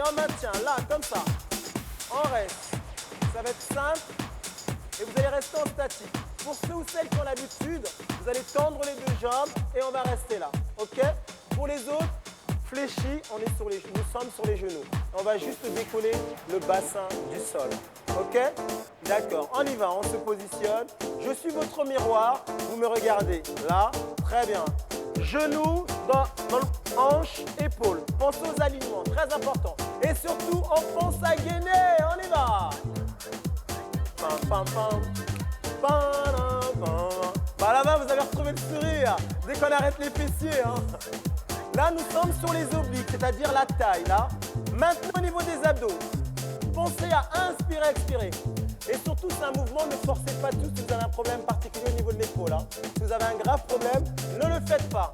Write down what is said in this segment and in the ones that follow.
on maintient, là, comme ça. On reste. Ça va être simple. Et vous allez rester en statique. Pour ceux ou celles qui ont l'habitude, vous allez tendre les deux jambes et on va rester là. OK? Pour les autres, fléchis, nous sommes sur les genoux. On va juste décoller le bassin du sol. OK? D'accord, on y va, on se positionne. Je suis votre miroir, vous me regardez. Là, très bien. Genoux dans le hanche, épaule. Pensez aux alignements, très important. Et surtout, on pense à gainer. On y va. Pam, pam, pam. Pam, pam. Bah là-bas, vous avez retrouvé le sourire. Dès qu'on arrête les fessiers. Hein. Là, nous sommes sur les obliques, c'est-à-dire la taille. Là. Maintenant, au niveau des abdos, pensez à inspirer, expirer. Et surtout, c'est un mouvement, ne forcez pas tous si vous avez un problème particulier au niveau de l'épaule. Hein. Si vous avez un grave problème, ne le faites pas.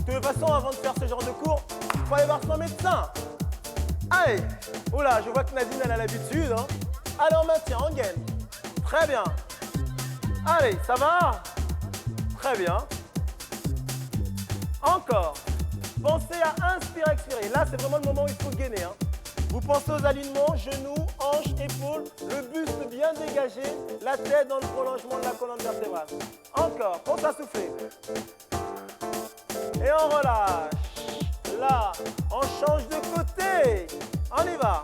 De toute façon, avant de faire ce genre de cours, il faut aller voir son médecin. Allez. Oula, je vois que Nadine, elle a l'habitude. Hein. Allez, on maintient, on gaine. Très bien. Allez, ça va? Très bien. Encore. Pensez à inspirer, expirer. Là, c'est vraiment le moment où il faut gainer. Hein. Vous pensez aux alignements, genoux, hanches, épaules, le buste bien dégagé, la tête dans le prolongement de la colonne vertébrale. Encore, pense à souffler. Et on relâche. Là, on change de côté. On y va.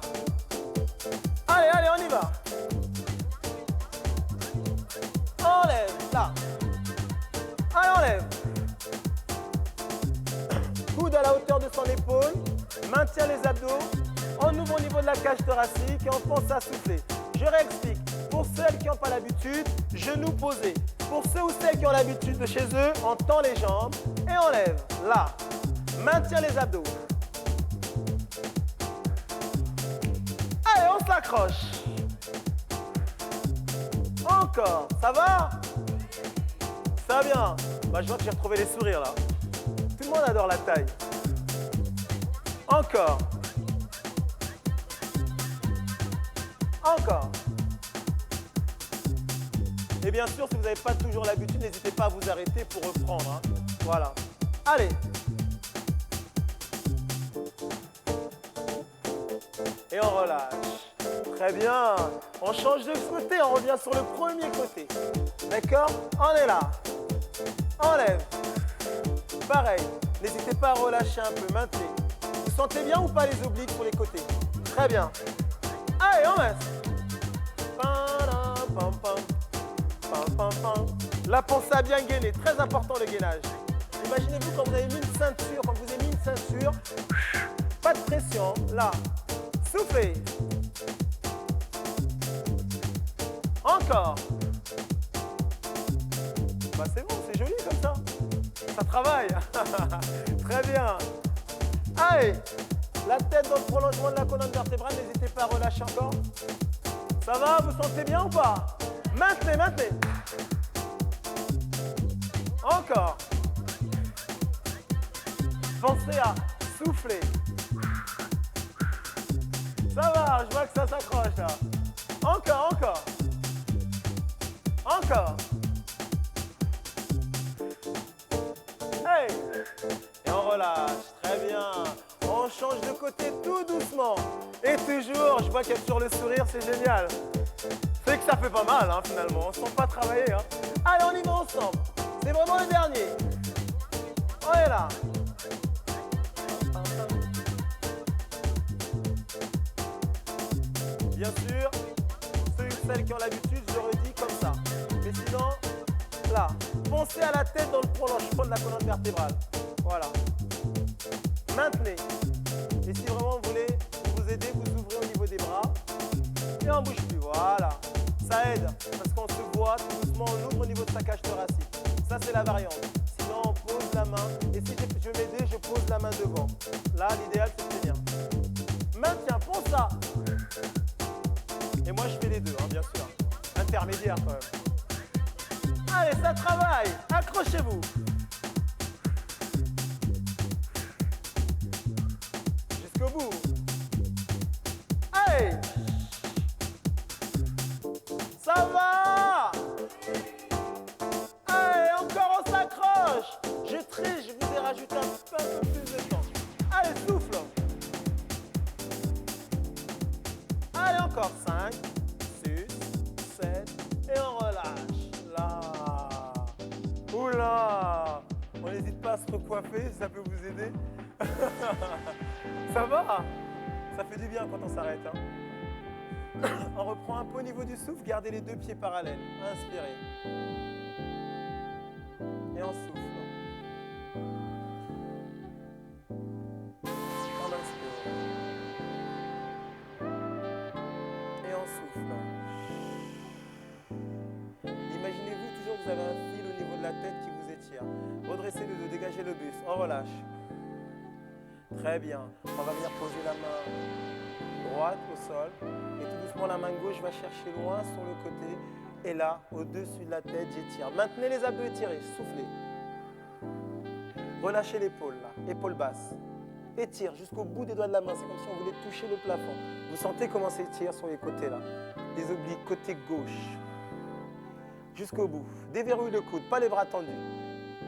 Allez, allez, on y va. Enlève, là. Allez, enlève. Coude à la hauteur de son épaule. Maintient les abdos. On ouvre au niveau de la cage thoracique et on pense à souffler. Je réexplique. Pour celles qui n'ont pas l'habitude, genoux posés. Pour ceux ou celles qui ont l'habitude de chez eux, on tend les jambes et on lève. Là. Maintient les abdos. Allez, on s'accroche. Encore. Ça va? Ça va bien. Bah, je vois que j'ai retrouvé les sourires là. Tout le monde adore la taille. Encore. Encore. Et bien sûr, si vous n'avez pas toujours l'habitude, n'hésitez pas à vous arrêter pour reprendre. Hein. Voilà. Allez. Et on relâche. Très bien. On change de côté, on revient sur le premier côté. D'accord? On est là. On lève. Pareil. N'hésitez pas à relâcher un peu, maintenez. Vous sentez bien ou pas les obliques pour les côtés? Très bien. Allez, on reste. Là, pensez à bien gainer. Très important le gainage. Imaginez-vous quand vous avez mis une ceinture, quand vous avez mis une ceinture, pas de pression. Là, soufflez. Encore. Bah, c'est bon, c'est joli comme ça. Ça travaille. Très bien. Allez. La tête dans le prolongement de la colonne vertébrale, n'hésitez pas à relâcher encore. Ça va? Vous sentez bien ou pas? Maintenez, maintenez. Encore. Pensez à souffler. Ça va, je vois que ça s'accroche là. Encore, encore. Encore. Hey. Et on relâche. Très bien. On change de côté tout doucement. Et toujours, je vois qu'il y a sur le sourire, c'est génial. C'est que ça fait pas mal, hein, finalement. On ne se sent pas travailler. Hein. Allez, on y va ensemble. C'est vraiment le dernier. On est là. Bien sûr, ceux ou celles qui ont l'habitude, je le redis comme ça. Mais sinon, là. Pensez à la tête dans le prolongement de la colonne vertébrale. Voilà. Maintenez. Et si vraiment vous voulez vous aider, vous ouvrez au niveau des bras. Et on ne bouge plus. Voilà. Ça aide parce qu'on se voit tout doucement, on ouvre au niveau de sa cage thoracique. Ça, c'est la variante. Sinon, on pose la main. Et si je veux m'aider, je pose la main devant. Là, l'idéal, c'est de tenir. Maintiens, pense ça. Et moi, je fais les deux, hein, bien sûr. Intermédiaire, quand même. Allez, ça travaille. Accrochez-vous. Jusqu'au bout. Allez. Ça va. Allez, encore on s'accroche. Je triche, je vous ai rajouté un peu plus de temps. Allez, souffle. va. On n'hésite pas à se recoiffer, ça peut vous aider. Ça va? Ça fait du bien quand on s'arrête. Hein. On reprend un peu au niveau du souffle, gardez les deux pieds parallèles. Inspirez. Et on souffle. On inspire. Et on souffle. Imaginez-vous toujours que vous avez un fil au niveau de la tête qui vous étire. Redressez le dos, dégagez le buste. On relâche. Très bien. On va venir poser la main droite au sol. Et tout doucement, la main gauche va chercher loin sur le côté. Et là, au-dessus de la tête, j'étire. Maintenez les abdos étirés. Soufflez. Relâchez l'épaule, là. Épaule basse. Étire jusqu'au bout des doigts de la main. C'est comme si on voulait toucher le plafond. Vous sentez comment ça étire sur les côtés, là. Les obliques, côté gauche. Jusqu'au bout. Déverrouille le coude, pas les bras tendus.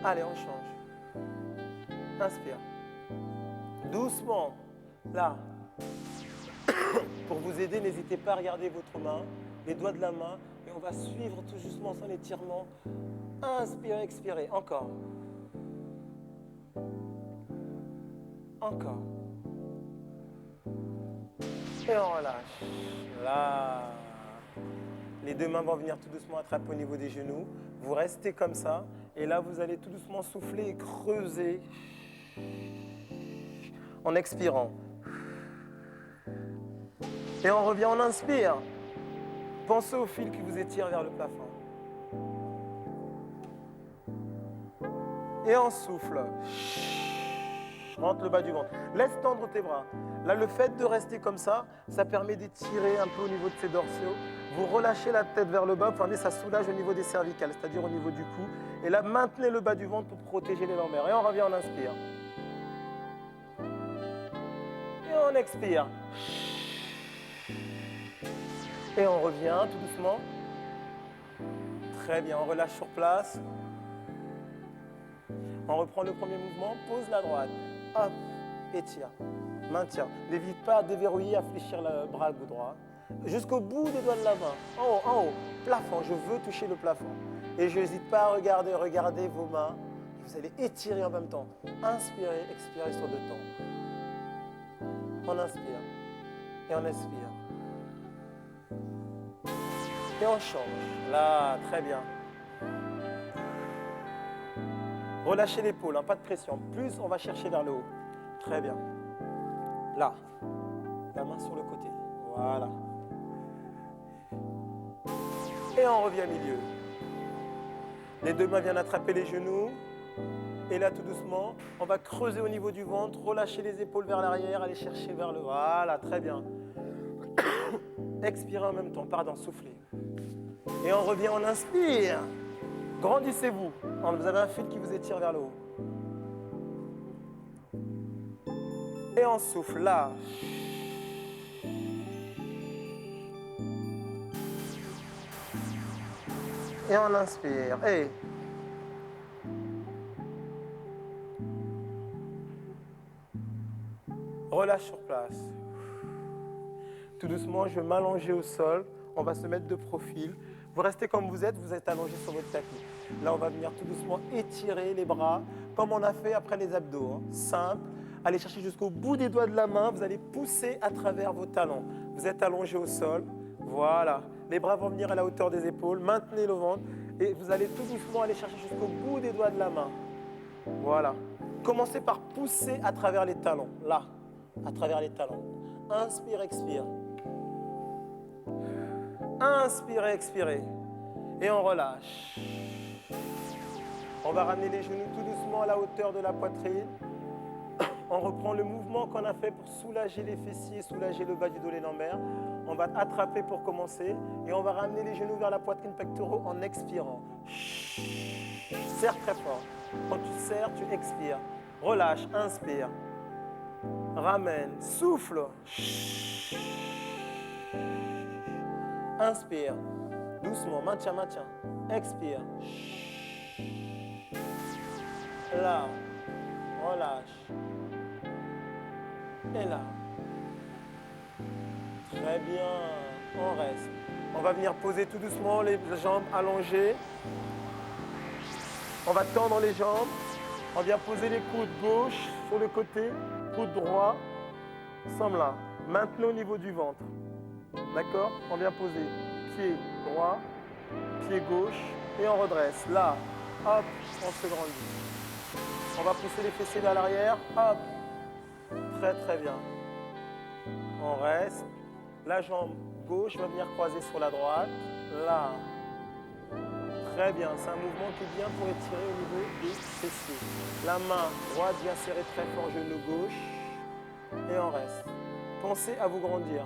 Allez, on change. Inspire. Doucement. Là. Pour vous aider, n'hésitez pas à regarder votre main, les doigts de la main, et on va suivre tout doucement son étirement. Inspirez, expirez. Encore. Encore. Et on relâche. Là. Les deux mains vont venir tout doucement attraper au niveau des genoux. Vous restez comme ça. Et là, vous allez tout doucement souffler et creuser. En expirant. Et on revient, on inspire. Pensez au fil qui vous étire vers le plafond. Et on souffle. Rentre le bas du ventre. Laisse tendre tes bras. Là, le fait de rester comme ça, ça permet d'étirer un peu au niveau de ses dorsaux. Vous relâchez la tête vers le bas, ça soulage au niveau des cervicales, c'est-à-dire au niveau du cou. Et là, maintenez le bas du ventre pour protéger les lombaires. Et on revient, on inspire. Et on expire. Et on revient tout doucement. Très bien, on relâche sur place. On reprend le premier mouvement, pose la droite. Hop, étire, maintien. N'hésite pas à déverrouiller, à fléchir le bras droit. Jusqu'au bout des doigts de la main. En haut, plafond, je veux toucher le plafond. Et je n'hésite pas à regardez vos mains. Vous allez étirer en même temps. Inspirez, expirez sur 2 temps. On inspire et on expire. Et on change. Là, très bien. Relâchez l'épaule, pas de pression. Plus on va chercher vers le haut. Très bien. Là. La main sur le côté. Voilà. Et on revient au milieu. Les deux mains viennent attraper les genoux. Et là, tout doucement, on va creuser au niveau du ventre, relâcher les épaules vers l'arrière, aller chercher vers le haut. Voilà, très bien. Expirez en même temps, pardon, soufflez. Et on revient, on inspire. Grandissez-vous. Vous avez un fil qui vous étire vers le haut. Et on souffle, là. Et on inspire. Et relâche sur place. Tout doucement, je vais m'allonger au sol. On va se mettre de profil. Vous restez comme vous êtes allongé sur votre tapis. Là, on va venir tout doucement étirer les bras, comme on a fait après les abdos. Simple. Allez chercher jusqu'au bout des doigts de la main. Vous allez pousser à travers vos talons. Vous êtes allongé au sol. Voilà. Les bras vont venir à la hauteur des épaules. Maintenez le ventre. Et vous allez tout doucement aller chercher jusqu'au bout des doigts de la main. Voilà. Commencez par pousser à travers les talons. Là. À travers les talons. Inspire, expire. Inspirez, expirez. Et on relâche. On va ramener les genoux tout doucement à la hauteur de la poitrine. On reprend le mouvement qu'on a fait pour soulager les fessiers, soulager le bas du dos, les lombaires. On va attraper pour commencer. Et on va ramener les genoux vers la poitrine pectoraux en expirant. Serre très fort. Quand tu serres, tu expires. Relâche, inspire. Ramène, souffle. Inspire. Doucement, maintiens. Expire. Là. Relâche. Et là. Très bien. On reste. On va venir poser tout doucement les jambes allongées. On va tendre les jambes. On vient poser les coudes gauche sur le côté, coude droit. Nous sommes là. Maintenez au niveau du ventre. D'accord? On vient poser pied droit, pied gauche et on redresse. Là, hop, on se grandit. On va pousser les fessiers vers l'arrière. Hop. Très très bien. On reste. La jambe gauche va venir croiser sur la droite. Là. Très bien. C'est un mouvement qui est bien pour étirer au niveau des fessiers. La main droite vient serrer très fort le genou gauche. Et on reste. Pensez à vous grandir.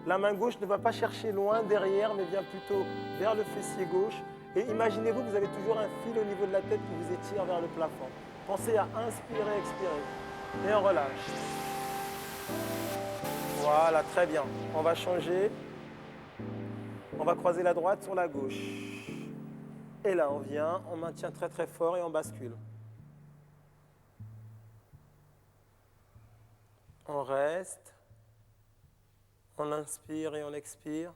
La main gauche ne va pas chercher loin derrière, mais vient plutôt vers le fessier gauche. Et imaginez-vous que vous avez toujours un fil au niveau de la tête qui vous étire vers le plafond. Pensez à inspirer, expirer. Et on relâche. Voilà, très bien. On va changer. On va croiser la droite sur la gauche. Et là, on vient, on maintient très très fort et on bascule. On reste. On inspire et on expire.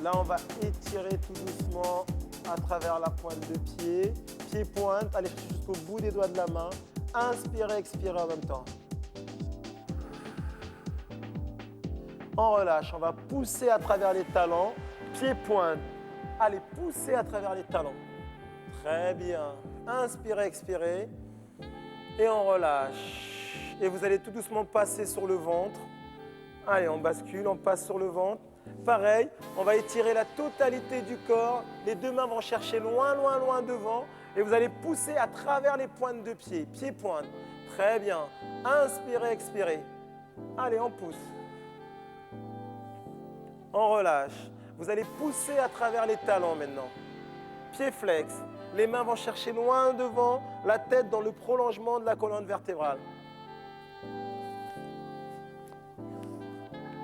Là, on va étirer tout doucement à travers la pointe de pied. Pied-pointe, allez jusqu'au bout des doigts de la main. Inspirez, expirez en même temps. On relâche, on va pousser à travers les talons. Pied-pointe, allez pousser à travers les talons. Très bien. Inspirez, expirez. Et on relâche. Et vous allez tout doucement passer sur le ventre. Allez, on bascule, on passe sur le ventre. Pareil, on va étirer la totalité du corps. Les deux mains vont chercher loin, loin, loin devant. Et vous allez pousser à travers les pointes de pied. Pied-pointe. Très bien. Inspirez, expirez. Allez, on pousse. On relâche. Vous allez pousser à travers les talons maintenant. Pied flex. Les mains vont chercher loin devant, la tête dans le prolongement de la colonne vertébrale.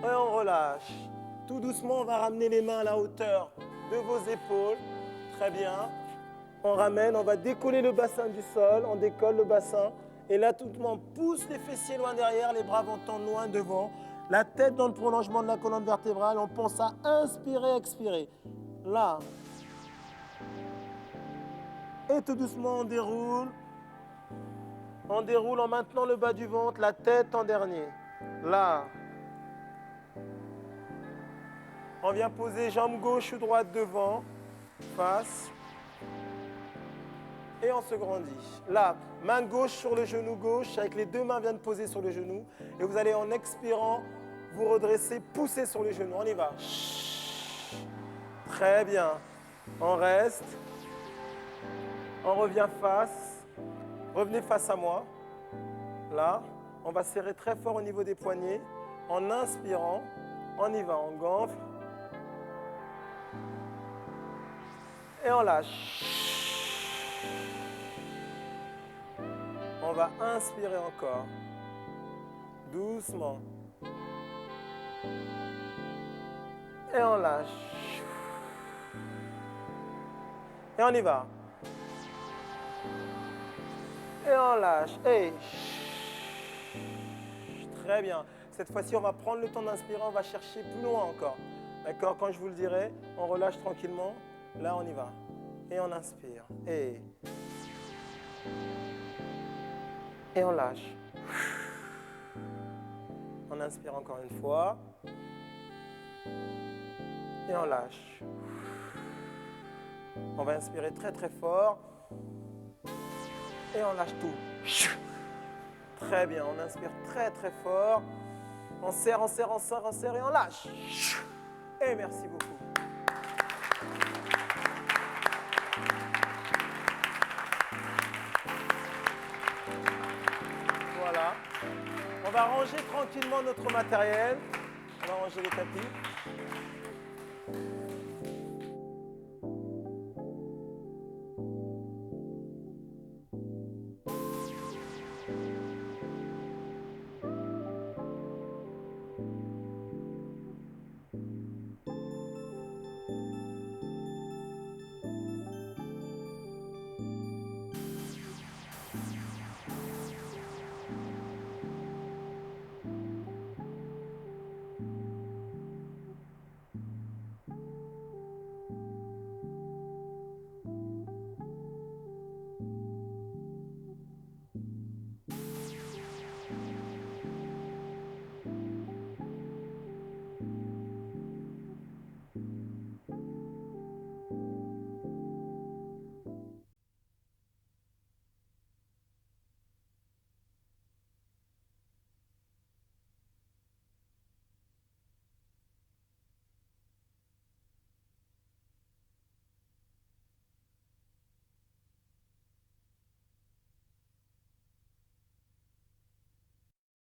Et on relâche. Tout doucement, on va ramener les mains à la hauteur de vos épaules. Très bien. On ramène, on va décoller le bassin du sol. On décolle le bassin. Et là, tout doucement, on pousse les fessiers loin derrière, les bras vont tendre loin devant. La tête dans le prolongement de la colonne vertébrale. On pense à inspirer, expirer. Là. Et tout doucement, on déroule. On déroule en maintenant le bas du ventre, la tête en dernier. Là. On vient poser jambe gauche ou droite devant, face. Et on se grandit. Là, main gauche sur le genou gauche, avec les deux mains viennent poser sur le genou. Et vous allez en expirant, vous redresser, pousser sur le genou. On y va. Très bien. On reste. On revient face. Revenez face à moi. Là, on va serrer très fort au niveau des poignets. En inspirant, on y va, on gonfle. Et on lâche. On va inspirer encore. Doucement. Et on lâche. Et on y va. Et on lâche. Et très bien. Cette fois-ci, on va prendre le temps d'inspirer. On va chercher plus loin encore. D'accord? Quand je vous le dirai, on relâche tranquillement. Là, on y va. Et on inspire. Et on lâche. On inspire encore une fois. Et on lâche. On va inspirer très très fort. Et on lâche tout. Très bien, on inspire très très fort. On serre, on serre, on serre, on serre et on lâche. Et merci beaucoup. Voilà. On va ranger tranquillement notre matériel. On va ranger les tapis.